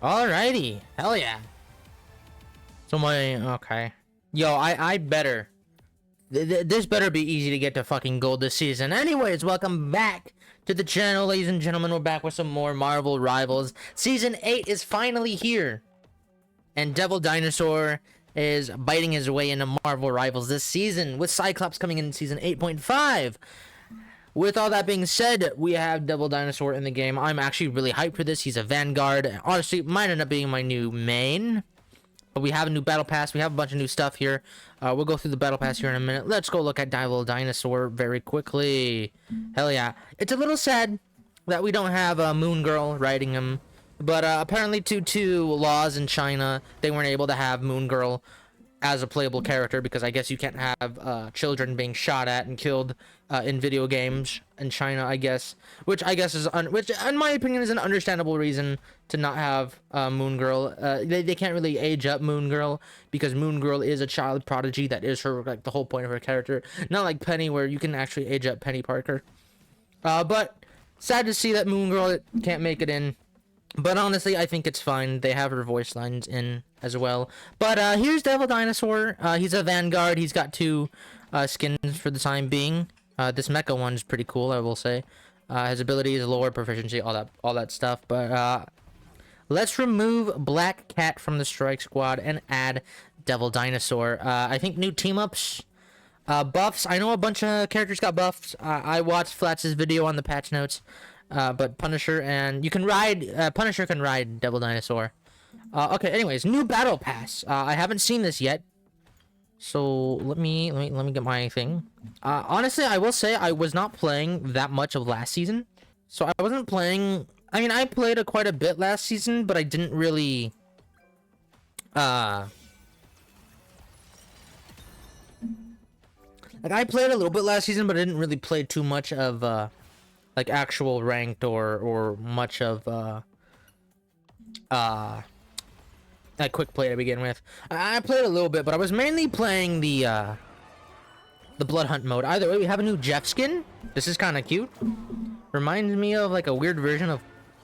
Alrighty. Hell yeah. So okay. Yo, I better. This better be easy to get to fucking gold this season. Anyways, welcome back to the channel, ladies and gentlemen. We're back with some more Marvel Rivals. Season 8 is finally here. And Devil Dinosaur is biting his way into Marvel Rivals this season, with Cyclops coming in season 8.5. With all that being said, we have Devil Dinosaur in the game. I'm actually really hyped for this. He's a Vanguard. Honestly, might end up being my new main. But we have a new battle pass. We have a bunch of new stuff here. We'll go through the battle pass here in a minute. Let's go look at Devil Dinosaur very quickly. Hell yeah. It's a little sad that we don't have Moon Girl riding him. But apparently due to laws in China, they weren't able to have Moon Girl as a playable character, because I guess you can't have children being shot at and killed in video games in China, I guess. Which I guess is which in my opinion is an understandable reason to not have Moon Girl. They can't really age up Moon Girl, because Moon Girl is a child prodigy. That is her, like, the whole point of her character. Not like Penny, where you can actually age up Penny Parker. But sad to see that Moon Girl can't make it in. But honestly, I think it's fine. They have her voice lines in as well. But here's Devil Dinosaur. He's a Vanguard. He's got two skins for the time being. This mecha one's pretty cool, I will say. His abilities, lower proficiency, all that stuff. But let's remove Black Cat from the Strike Squad and add Devil Dinosaur. I think new team-ups, buffs. I know a bunch of characters got buffs. I watched Flats' video on the patch notes. But Punisher and you can ride Punisher can ride Devil Dinosaur. Okay, anyways, new battle pass. I haven't seen this yet, so let me get my thing. Honestly, I will say I was not playing that much of last season, so I wasn't playing. I mean, I played quite a bit last season, but I didn't really like, I played a little bit last season, but I didn't really play too much of like actual ranked or much of a quick play to begin with. I played a little bit, but I was mainly playing the blood hunt mode. Either way, we have a new Jeff skin. This is kind of cute. Reminds me of like a weird version of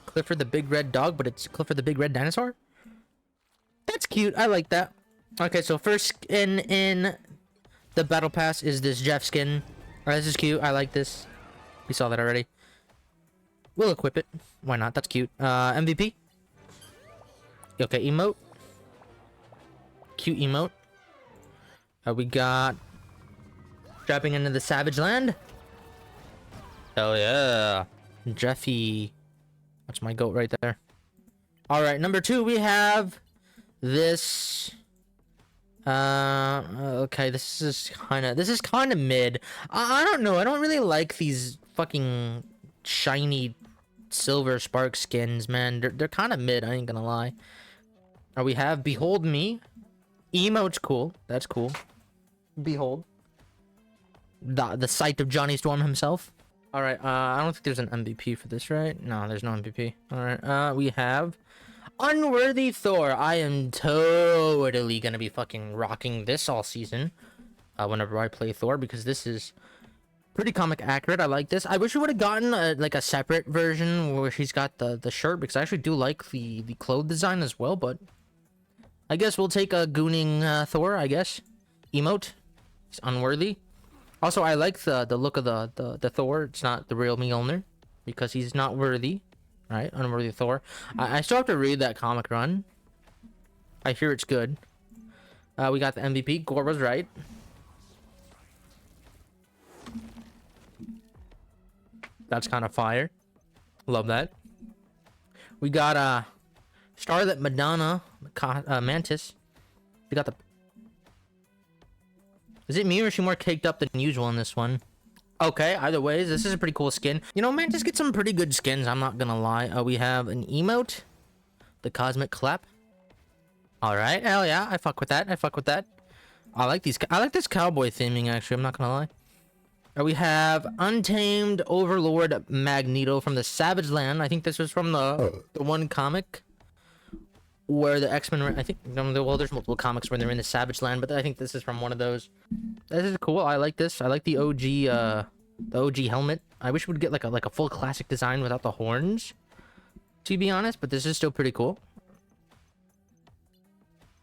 Clifford the Big Red Dog, but it's Clifford the Big Red Dinosaur. That's cute. I like that. Okay, so first skin in the battle pass is this Jeff skin. Alright, this is cute. I like this. We saw that already. We'll equip it. Why not? That's cute. MVP. Okay, emote. Cute emote. We got dropping into the Savage Land. Hell yeah. Jeffy. That's my goat right there. Alright, number 2, we have this. Okay, this is kind of mid. I don't know. I don't really like these fucking shiny silver spark skins, man. They're kind of mid, I ain't gonna lie. We have Behold Me. Emote's cool. That's cool. Behold. The sight of Johnny Storm himself. Alright, I don't think there's an MVP for this, right? No, there's no MVP. Alright, we have Unworthy Thor. I am totally gonna be fucking rocking this all season whenever I play Thor, because this is pretty comic accurate. I like this. I wish we would have gotten like a separate version where she's got the shirt, because I actually do like the clothes design as well. But I guess we'll take a gooning Thor, I guess. Emote. He's unworthy. Also, I like the look of the Thor. It's not the real Mjolnir, because he's not worthy. Right? Unworthy Thor. I still have to read that comic run. I hear it's good. We got the MVP. Gore was right. That's kind of fire. Love that. We got Starlet Madonna Mantis. We got the. Is it me, or is she more caked up than usual in this one? Okay, either ways, this is a pretty cool skin. You know, Mantis gets some pretty good skins, I'm not gonna lie. We have an emote. The Cosmic Clap. Alright, hell yeah, I fuck with that. I like this cowboy theming, actually, I'm not gonna lie. We have Untamed Overlord Magneto from the Savage Land. I think this was from the one comic where the X-Men, I think, well, there's multiple comics where they're in the Savage Land, but I think this is from one of those. This is cool. I like this. I like the OG helmet. I wish we'd get like a full classic design without the horns, to be honest, but this is still pretty cool.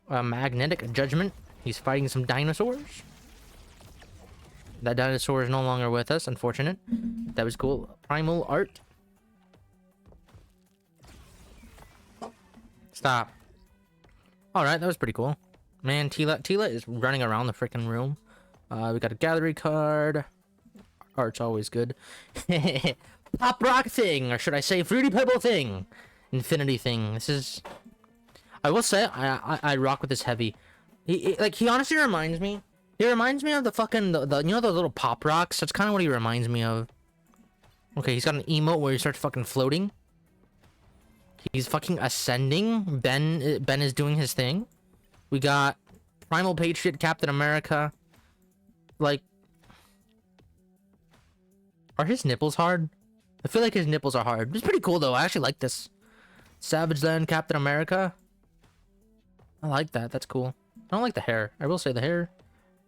Magnetic Judgment. He's fighting some dinosaurs. That dinosaur is no longer with us, unfortunate. That was cool. Primal Art. Stop. Alright, that was pretty cool. Man, Tila is running around the freaking room. We got a gallery card. Art's always good. Pop Rock thing, or should I say Fruity Pebble thing. Infinity thing. This is... I will say, I rock with this heavy. He honestly reminds me... He reminds me of the fucking, you know those little pop rocks? That's kind of what he reminds me of. Okay, he's got an emote where he starts fucking floating. He's fucking ascending. Ben is doing his thing. We got Primal Patriot, Captain America. Like... Are his nipples hard? I feel like his nipples are hard. It's pretty cool though, I actually like this. Savage Land, Captain America. I like that, that's cool. I don't like the hair. I will say the hair...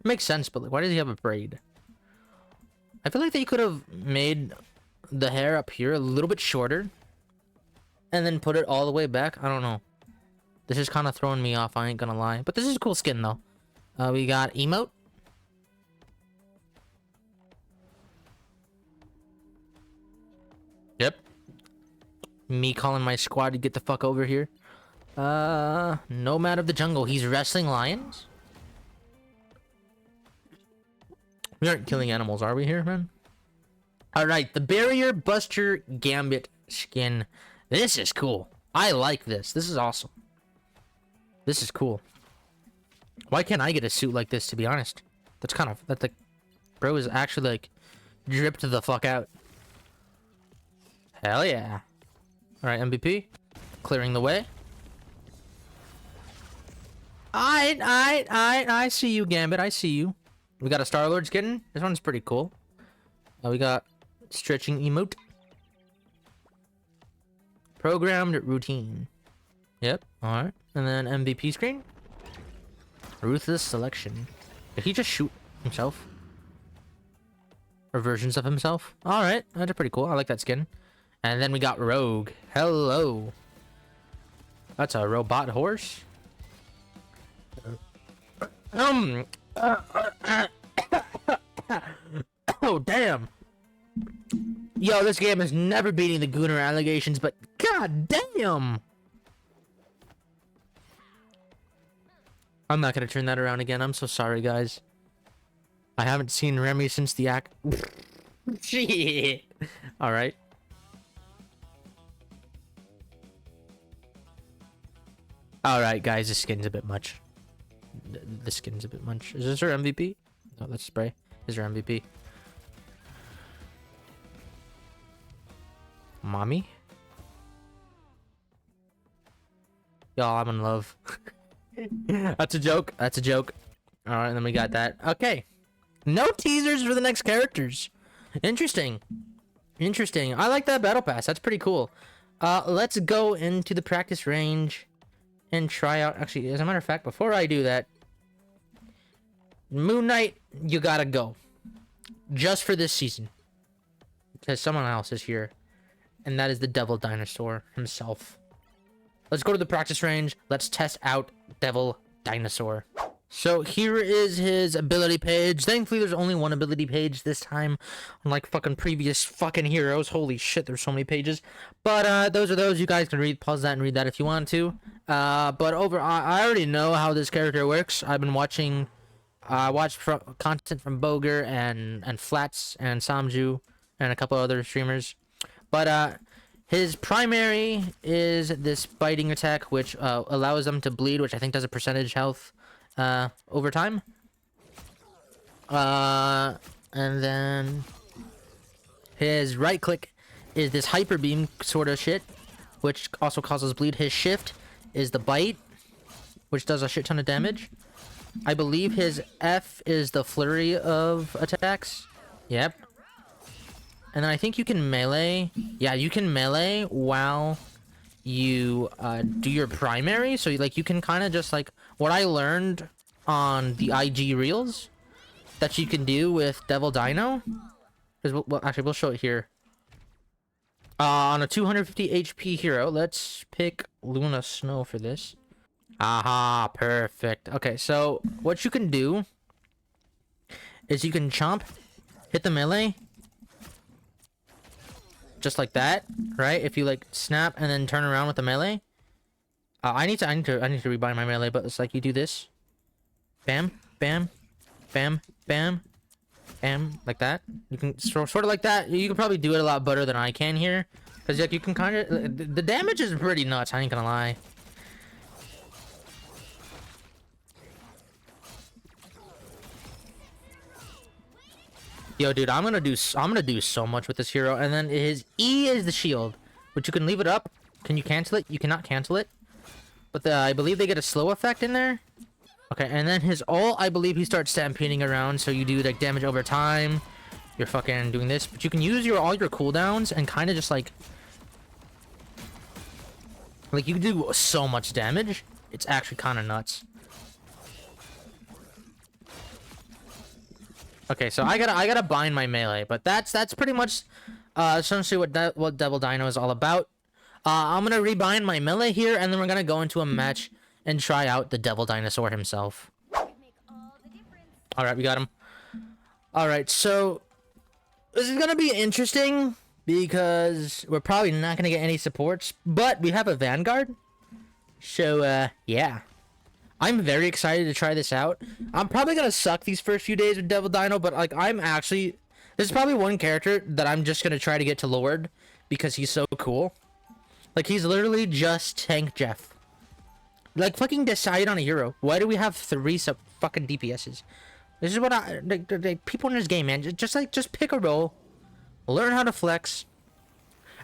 It makes sense, but like, why does he have a braid? I feel like they could have made the hair up here a little bit shorter and then put it all the way back. I don't know. This is kind of throwing me off, I ain't gonna lie. But this is a cool skin, though. We got emote. Yep. Me calling my squad to get the fuck over here. Nomad of the Jungle. He's wrestling lions. We aren't killing animals, are we here, man? Alright, the Barrier Buster Gambit skin. This is cool. I like this. This is awesome. This is cool. Why can't I get a suit like this, to be honest? That's kind of... That the bro is actually, like, dripped the fuck out. Hell yeah. Alright, MVP. Clearing the way. I see you, Gambit. I see you. We got a Star-Lord skin. This one's pretty cool. We got stretching emote. Programmed routine. Yep. Alright. And then MVP screen. Ruthless selection. Did he just shoot himself? Or versions of himself? Alright. That's pretty cool. I like that skin. And then we got Rogue. Hello. That's a robot horse. Oh, damn. Yo, this game is never beating the Gooner allegations, but god damn. I'm not gonna turn that around again. I'm so sorry, guys. I haven't seen Remy since the act. Shit. Alright. Alright, guys, this skin's a bit much. This skin's a bit much. Is this her MVP? No, that's spray. Is her MVP? Mommy? Y'all, I'm in love. That's a joke. That's a joke. Alright, then we got that. Okay. No teasers for the next characters. Interesting. Interesting. I like that battle pass. That's pretty cool. Let's go into the practice range and try out... Actually, as a matter of fact, before I do that... Moon Knight, you gotta go. Just for this season. Because someone else is here. And that is the Devil Dinosaur himself. Let's go to the practice range. Let's test out Devil Dinosaur. So here is his ability page. Thankfully, there's only one ability page this time. Unlike fucking previous fucking heroes. Holy shit, there's so many pages. But those are those. You guys can read, pause that and read that if you want to. But I already know how this character works. I've been watching... I watched content from Boger and Flats and Samju and a couple other streamers. But his primary is this biting attack, which allows them to bleed, which I think does a percentage health over time. And then his right click is this hyper beam sort of shit, which also causes bleed. His shift is the bite, which does a shit ton of damage. I believe his F is the flurry of attacks. Yep. And then I think you can melee. Yeah, you can melee while you do your primary. So like you can kind of just like what I learned on the IG reels that you can do with Devil Dino. Well, actually, we'll show it here. On a 250 HP hero, let's pick Luna Snow for this. Aha, perfect. Okay, so what you can do is you can chomp, hit the melee, just like that, right? If you like snap and then turn around with the melee. I need to rebind my melee, but it's like you do this, bam, bam, bam, bam, bam, like that. You can sort of like that. You can probably do it a lot better than I can here, because like you can kind of the damage is pretty nuts. I ain't gonna lie. Yo, dude, I'm gonna do so much with this hero, and then his E is the shield, which you can leave it up. Can you cancel it? You cannot cancel it, but I believe they get a slow effect in there. Okay, and then his ult, I believe he starts stampeding around, so you do like damage over time. You're fucking doing this, but you can use all your cooldowns and kind of just like you can do so much damage. It's actually kind of nuts. Okay, so I gotta bind my melee, but that's pretty much essentially what Devil Dino is all about. I'm gonna rebind my melee here, and then we're gonna go into a match and try out the Devil Dinosaur himself. All right, we got him. All right, so this is gonna be interesting because we're probably not gonna get any supports, but we have a Vanguard. So yeah. I'm very excited to try this out. I'm probably gonna suck these first few days with Devil Dino, but like this is probably one character that I'm just gonna try to get to Lord because he's so cool. Like he's literally just Tank Jeff. Like fucking decide on a hero. Why do we have 3 fucking DPSs? This is what people in this game, man. Just pick a role, learn how to flex.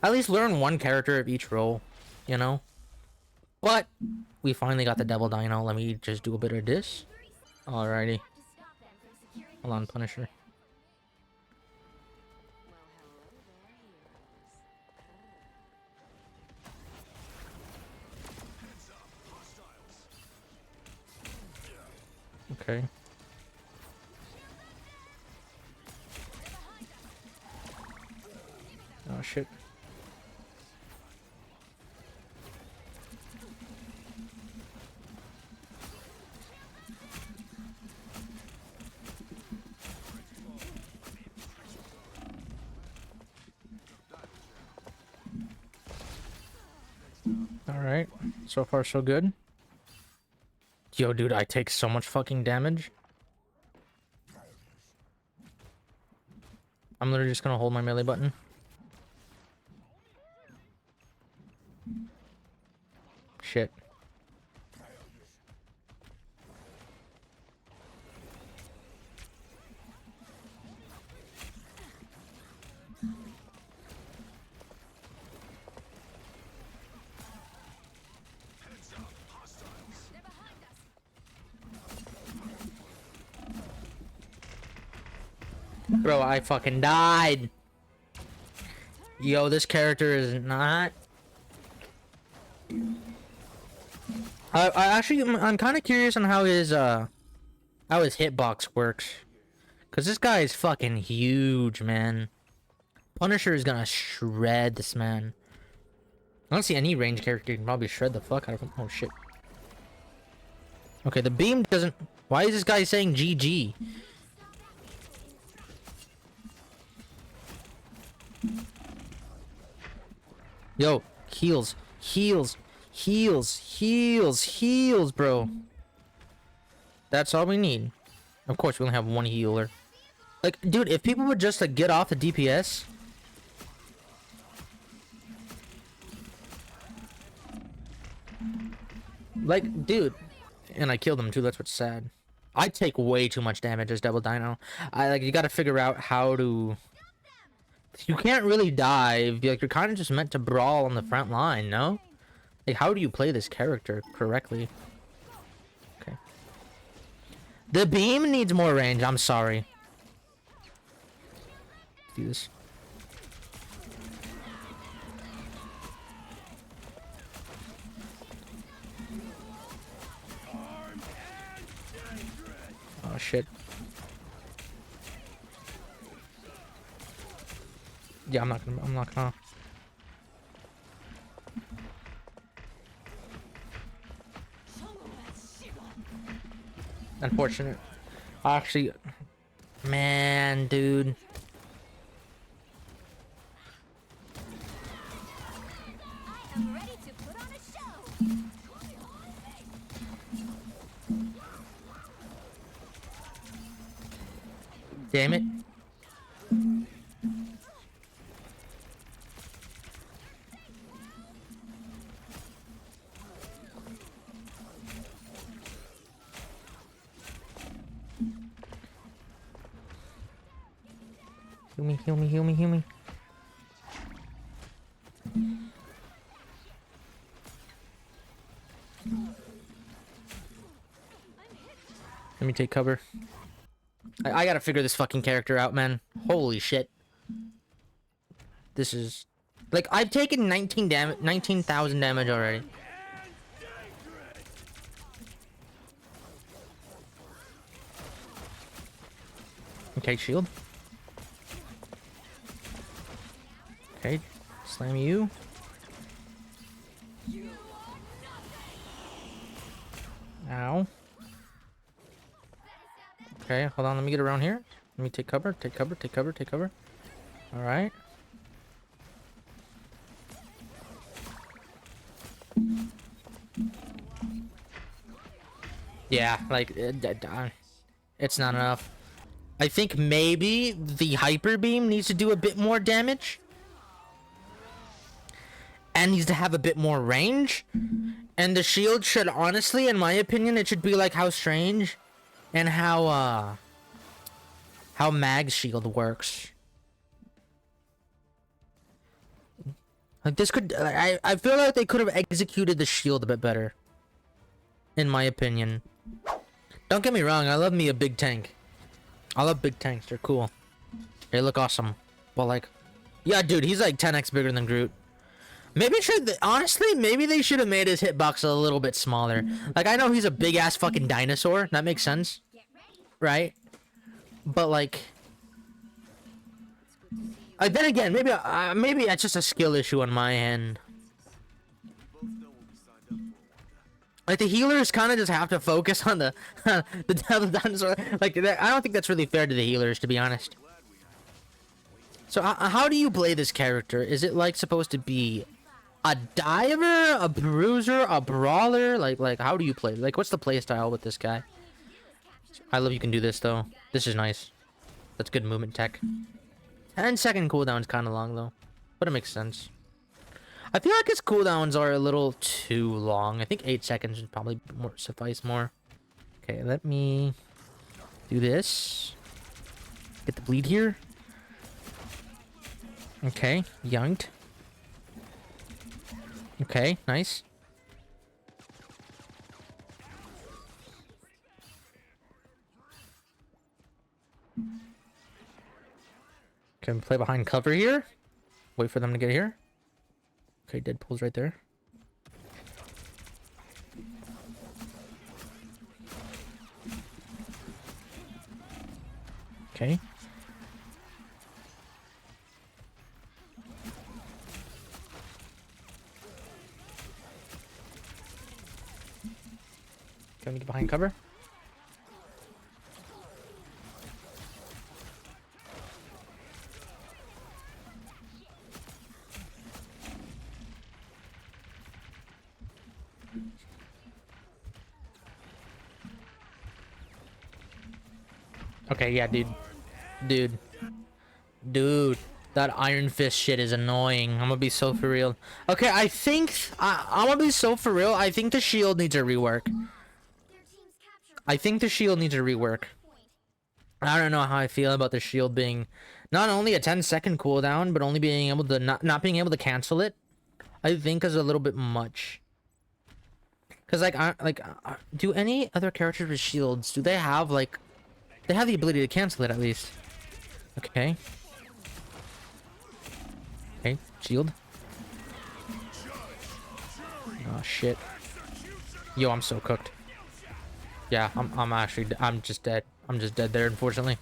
At least learn one character of each role, you know. But we finally got the Devil Dino. Let me just do a bit of this. Alrighty. Hold on, Punisher. Okay. Oh shit. Alright. So far, so good. Yo, dude, I take so much fucking damage. I'm literally just gonna hold my melee button. Shit. Bro, I fucking died. Yo, this character is not... I'm kind of curious on how his hitbox works. Cause this guy is fucking huge, man. Punisher is gonna shred this man. I don't see any range character who can probably shred the fuck out of him. Oh shit. Okay, the beam doesn't... Why is this guy saying GG? Yo, heals, heals, heals, heals, heals, bro. That's all we need. Of course, we only have one healer. Like, dude, if people would just like get off the DPS. Like, dude. And I killed him too, that's what's sad. I take way too much damage as Devil Dino. You gotta figure out how to... You can't really dive. Like, you're kind of just meant to brawl on the front line, no? Like, how do you play this character correctly? Okay. The beam needs more range. I'm sorry. Let's do this. Oh, shit. Yeah, I'm not gonna. unfortunate. Actually, man, dude. I'm ready to put on a show. Damn it. Heal me, heal me, heal me, heal me. Let me take cover. I gotta figure this fucking character out, man. Holy shit. This is... Like, I've taken 19,000 damage already. Okay, shield. Okay, slam you. Ow. Okay, hold on, let me get around here. Let me take cover, take cover, take cover, take cover. Alright. Yeah, like, it's not enough. I think maybe the hyper beam needs to do a bit more damage. And needs to have a bit more range. And the shield should, honestly, in my opinion, it should be like how Strange and how Mag's shield works. Like, this could... I feel like they could have executed the shield a bit better. In my opinion. Don't get me wrong, I love me a big tank. I love big tanks, they're cool. They look awesome. But like... Yeah, dude, he's like 10x bigger than Groot. Maybe honestly, maybe they should have made his hitbox a little bit smaller. Like, I know he's a big-ass fucking dinosaur. That makes sense. Right? But like... then again, maybe that's just a skill issue on my end. Like, the healers kind of just have to focus on the dinosaur. Like, I don't think that's really fair to the healers, to be honest. So, how do you play this character? Is it, like, supposed to be a diver, a bruiser, a brawler? Like, how do you play? Like, what's the play style with this guy? I love you can do this, though. This is nice. That's good movement tech. 10-second cooldown's kind of long, though. But it makes sense. I feel like his cooldowns are a little too long. I think 8 seconds would probably suffice more. Okay, let me do this. Get the bleed here. Okay, yanked. Okay, nice. Can play behind cover here. Wait for them to get here. Okay, Deadpool's right there. Okay. Can we get behind cover? Okay, yeah, dude. Dude. That Iron Fist shit is annoying. I'm gonna be so for real. Okay, I think... I'm gonna be so for real. I think the shield needs a rework. I think the shield needs a rework. I don't know how I feel about the shield being... Not only a 10-second cooldown, but only being able to... Not being able to cancel it. I think is a little bit much. Because, do any other characters with shields... Do they have, like... They have the ability to cancel it, at least. Okay. Okay, shield. Oh, shit. Yo, I'm so cooked. Yeah, I'm just dead. I'm just dead there, unfortunately.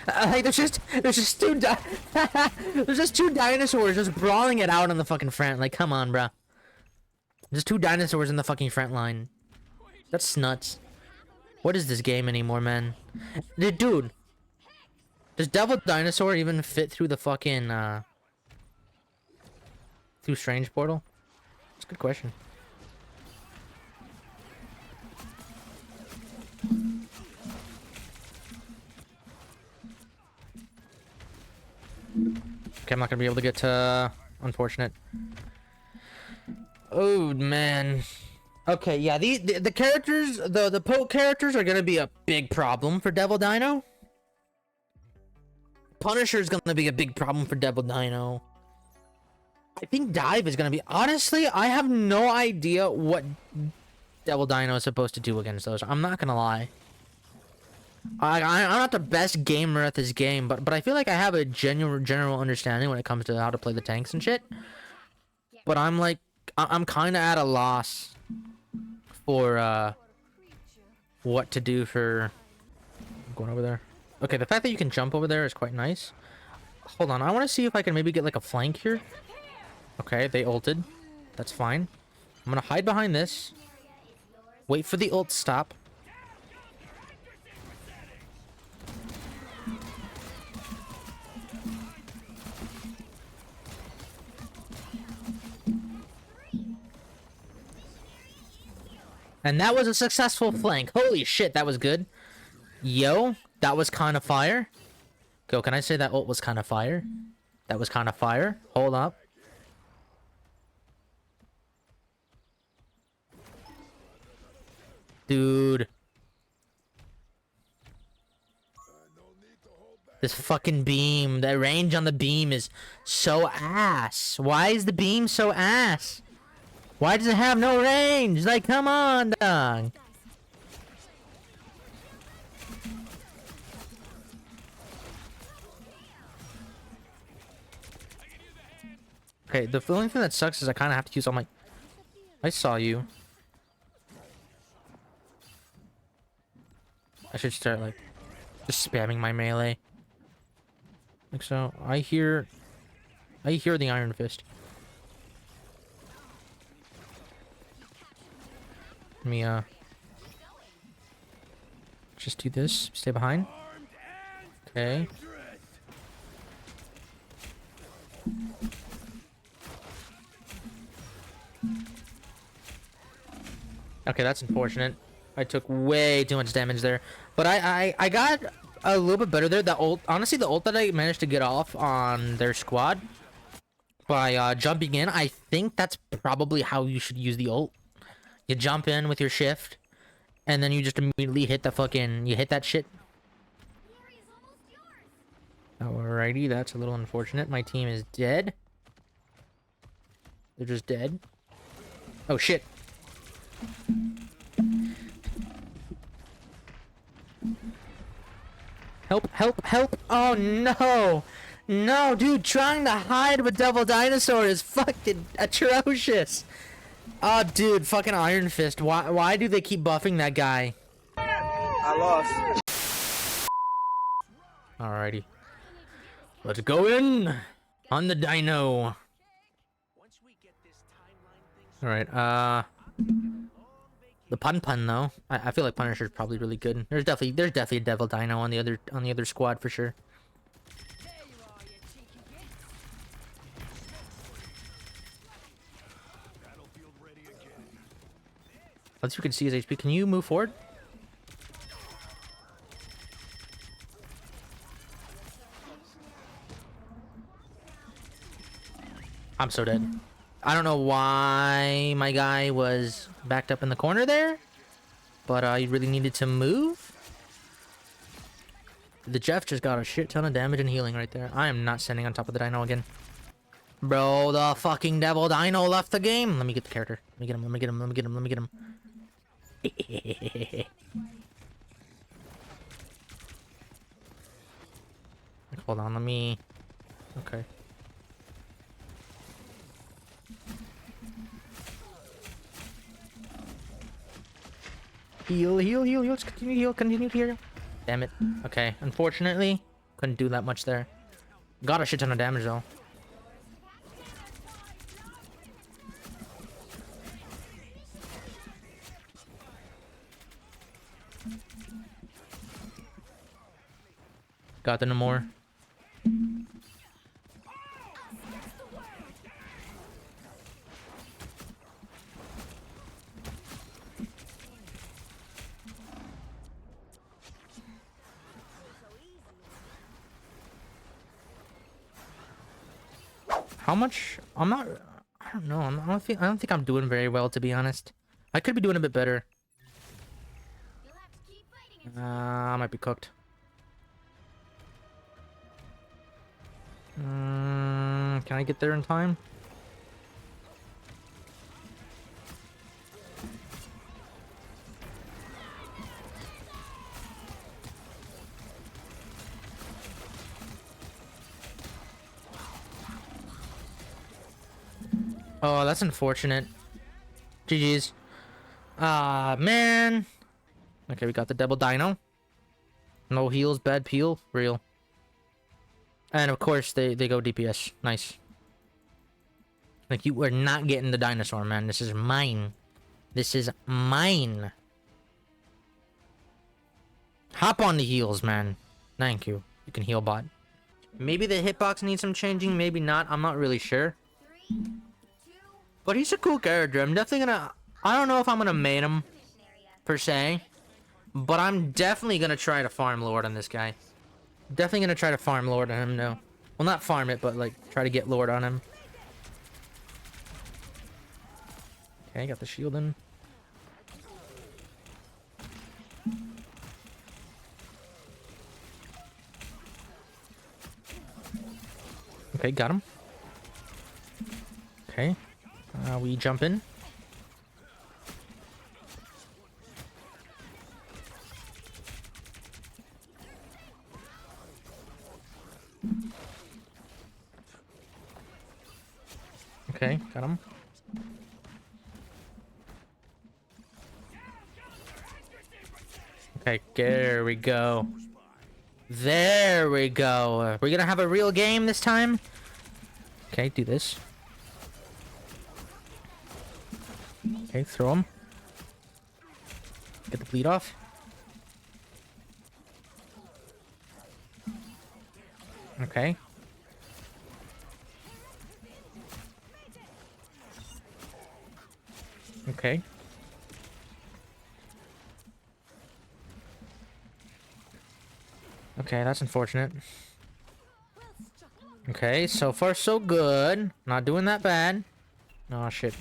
Like, there's just two there's just two dinosaurs just brawling it out on the fucking front. Like, come on, bruh. There's two dinosaurs in the fucking front line. That's nuts. What is this game anymore, man? Dude, does Devil Dinosaur even fit through the fucking, through Strange Portal? That's a good question. Okay, I'm not gonna be able to get to... Unfortunate. Oh, man. Okay, yeah, the characters, the Poke characters are gonna be a big problem for Devil Dino. Punisher's gonna be a big problem for Devil Dino. I think Dive is gonna be... Honestly, I have no idea what Devil Dino is supposed to do against those. I'm not gonna lie. I'm not the best gamer at this game, but I feel like I have a general understanding when it comes to how to play the tanks and shit. But I'm like, I'm kind of at a loss for what to do for... I'm going over there. Okay, the fact that you can jump over there is quite nice. Hold on, I want to see if I can maybe get like a flank here. Okay, they ulted. That's fine. I'm gonna hide behind this. Wait for the ult to stop. And that was a successful flank. Holy shit, that was good. Yo, that was kind of fire. Go, can I say that ult was kind of fire? That was kind of fire. Hold up. Dude. This fucking beam. The range on the beam is so ass. Why is the beam so ass? Why does it have no range? Like, come on, dog. Okay, the only thing that sucks is I kind of have to use all my... I saw you. I should start, like, just spamming my melee. Like so. I hear the Iron Fist. Let me, just do this. Stay behind. Okay. Okay, that's unfortunate. I took way too much damage there. But I got a little bit better there. The ult, honestly, the ult that I managed to get off on their squad by jumping in, I think that's probably how you should use the ult. You jump in with your shift, and then you just immediately hit the fucking... You hit that shit. Alrighty, that's a little unfortunate. My team is dead. They're just dead. Oh, shit. Help, help, help. Oh, no. No, dude, trying to hide with Devil Dinosaur is fucking atrocious. Oh, dude, fucking Iron Fist. Why do they keep buffing that guy? I lost. Alrighty. Let's go in on the Dino. Alright, the pun though. I feel like Punisher's probably really good. There's definitely a Devil Dino on the other squad for sure. Let's see if we can see his HP. Can you move forward? I'm so dead. I don't know why my guy was backed up in the corner there, but he really needed to move. The Jeff just got a shit ton of damage and healing right there. I am not standing on top of the Dino again. Bro, the fucking Devil Dino left the game. Let me get the character. Let me get him, let me get him, let me get him, let me get him. Hold on, let me... Okay. Heal, heal, heal, heal. Let's continue to heal. Damn it. Okay, unfortunately, couldn't do that much there. Got a shit ton of damage though. Got the no more. How much? I'm not. I don't know. I don't think I'm doing very well, to be honest. I could be doing a bit better. You'll have to keep fighting it. I might be cooked. Can I get there in time? Oh, that's unfortunate. GG's. Ah, man. Okay, we got the double dino. No heals, bad peel, real. And of course, they go DPS. Nice. Like, you are not getting the dinosaur, man. This is mine. This is mine. Hop on the heals, man. Thank you. You can heal bot. Maybe the hitbox needs some changing, maybe not. I'm not really sure. 3, 2, But he's a cool character. I'm definitely gonna... I don't know if I'm gonna main him, mission area. per se. But I'm definitely gonna try to farm Lord on this guy. Definitely gonna try to farm Lord on him, no. Well, not farm it, but, like, try to get Lord on him. Okay, got the shield in. Okay, got him. Okay. We jump in. Okay, got him. Okay, there we go. There we go. We're gonna have a real game this time. Okay, do this. Okay, throw him. Get the bleed off. Okay. Okay. Okay, that's unfortunate. Okay, so far so good. Not doing that bad. Oh shit.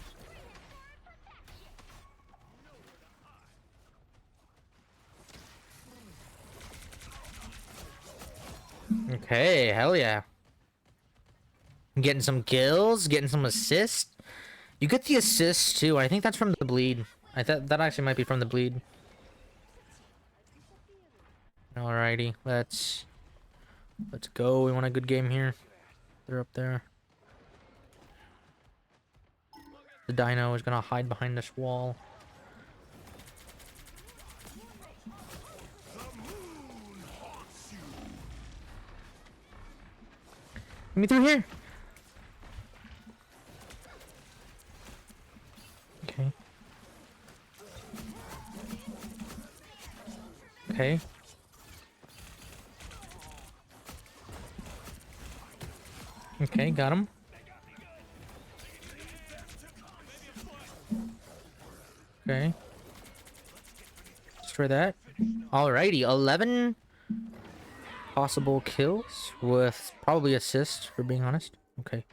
Okay, hell yeah. Getting some kills, getting some assists. You get the assists too. I think that's from the bleed. I thought that actually might be from the bleed. Alrighty, let's go. We want a good game here. They're up there. The dino is gonna hide behind this wall. Get me through here. Okay. Okay. Okay, got him. Okay. Destroy that. Alrighty, 11 possible kills with probably assists, for being honest. Okay.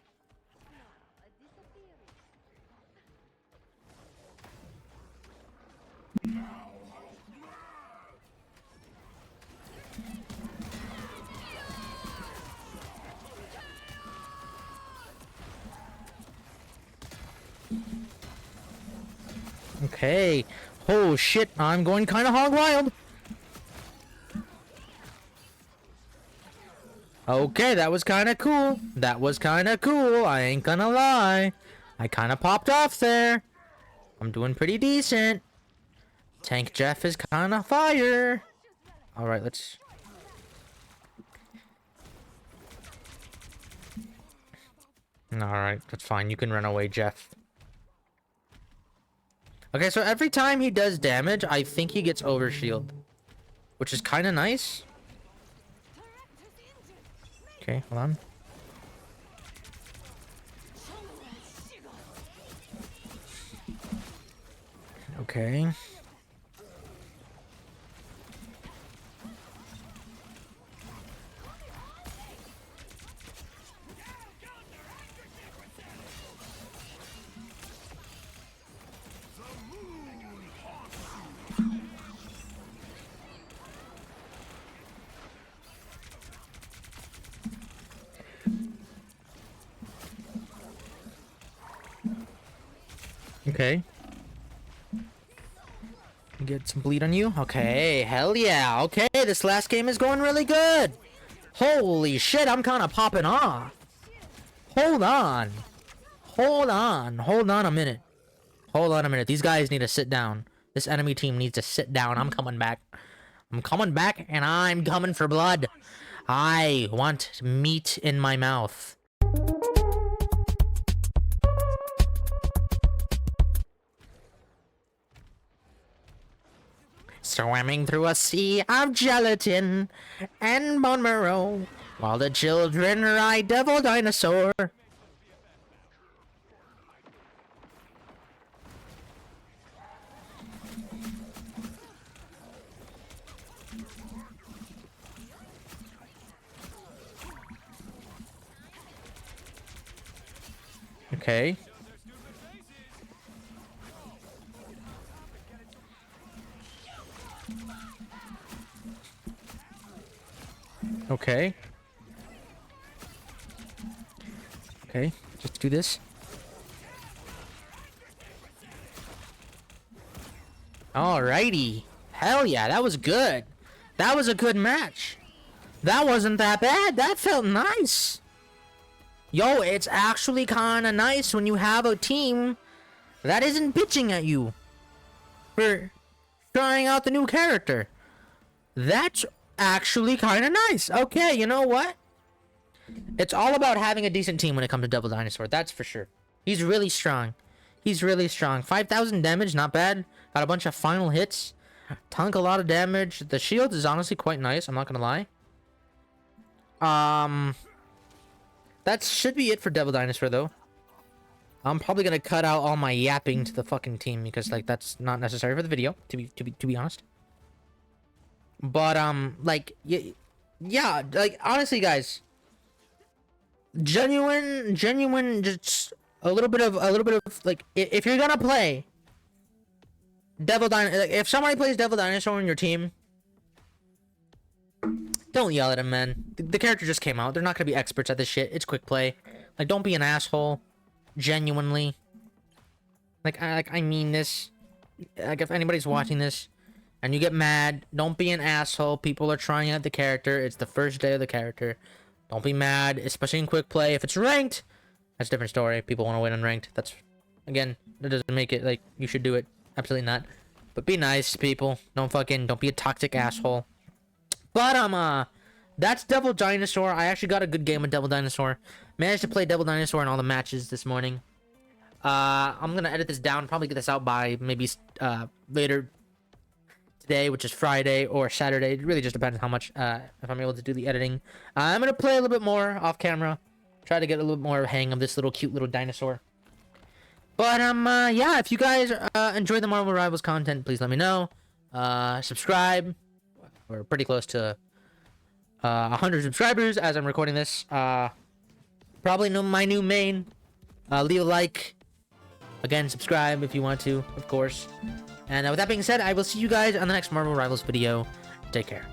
Okay. Oh shit, I'm going kind of hog wild. Okay, that was kind of cool. That was kind of cool. I ain't gonna lie. I kind of popped off there. I'm doing pretty decent. Tank Jeff is kind of fire. All right, let's... All right, that's fine. You can run away, Jeff. Okay, so every time he does damage, I think he gets overshield. which is kind of nice. Okay, hold on. Okay. Okay. Get some bleed on you. Okay, hell yeah. Okay, this last game is going really good. Holy shit, I'm kind of popping off. Hold on. Hold on. Hold on a minute. Hold on a minute. These guys need to sit down. This enemy team needs to sit down. I'm coming back. I'm coming back, and I'm coming for blood. I want meat in my mouth. Swimming through a sea of gelatin and bone marrow, while the children ride Devil Dinosaur. Okay. Okay. Okay, just do this. Alrighty. Hell yeah, that was good. That was a good match. That wasn't that bad. That felt nice. Yo, it's actually kind of nice when you have a team that isn't bitching at you for trying out the new character. That's actually kind of nice. Okay, you know what? It's all about having a decent team when it comes to Devil Dinosaur. That's for sure. He's really strong. He's really strong. 5,000 damage, not bad. Got a bunch of final hits. Tank a lot of damage. The shield is honestly quite nice. I'm not gonna lie. That should be it for Devil Dinosaur, though. I'm probably gonna cut out all my yapping to the fucking team because, like, that's not necessary for the video. To be honest. But like, yeah, like, honestly, guys, genuine, just a little bit of like, if you're gonna play Devil Dinosaur, like, if somebody plays Devil Dinosaur in your team, don't yell at him, man. The character just came out. They're not gonna be experts at this shit. It's quick play. Like, don't be an asshole. Genuinely. Like, I mean this. Like, if anybody's watching this and you get mad, don't be an asshole. People are trying out the character. It's the first day of the character. Don't be mad, especially in quick play. If it's ranked, that's a different story. People want to win unranked. That's, again, that doesn't make it like you should do it. Absolutely not. But be nice, people. Don't be a toxic asshole. But that's Devil Dinosaur. I actually got a good game with Devil Dinosaur. Managed to play Devil Dinosaur in all the matches this morning. I'm gonna edit this down, probably get this out by maybe later today, which is Friday or Saturday. It really just depends how much if I'm able to do the editing. I'm gonna play a little bit more off camera, try to get a little more hang of this little cute little dinosaur. But yeah, if you guys enjoy the Marvel Rivals content, please let me know. Subscribe. We're pretty close to 100 subscribers as I'm recording this. Probably know my new main. Leave a like. Again, subscribe if you want to, of course. And with that being said, I will see you guys on the next Marvel Rivals video. Take care.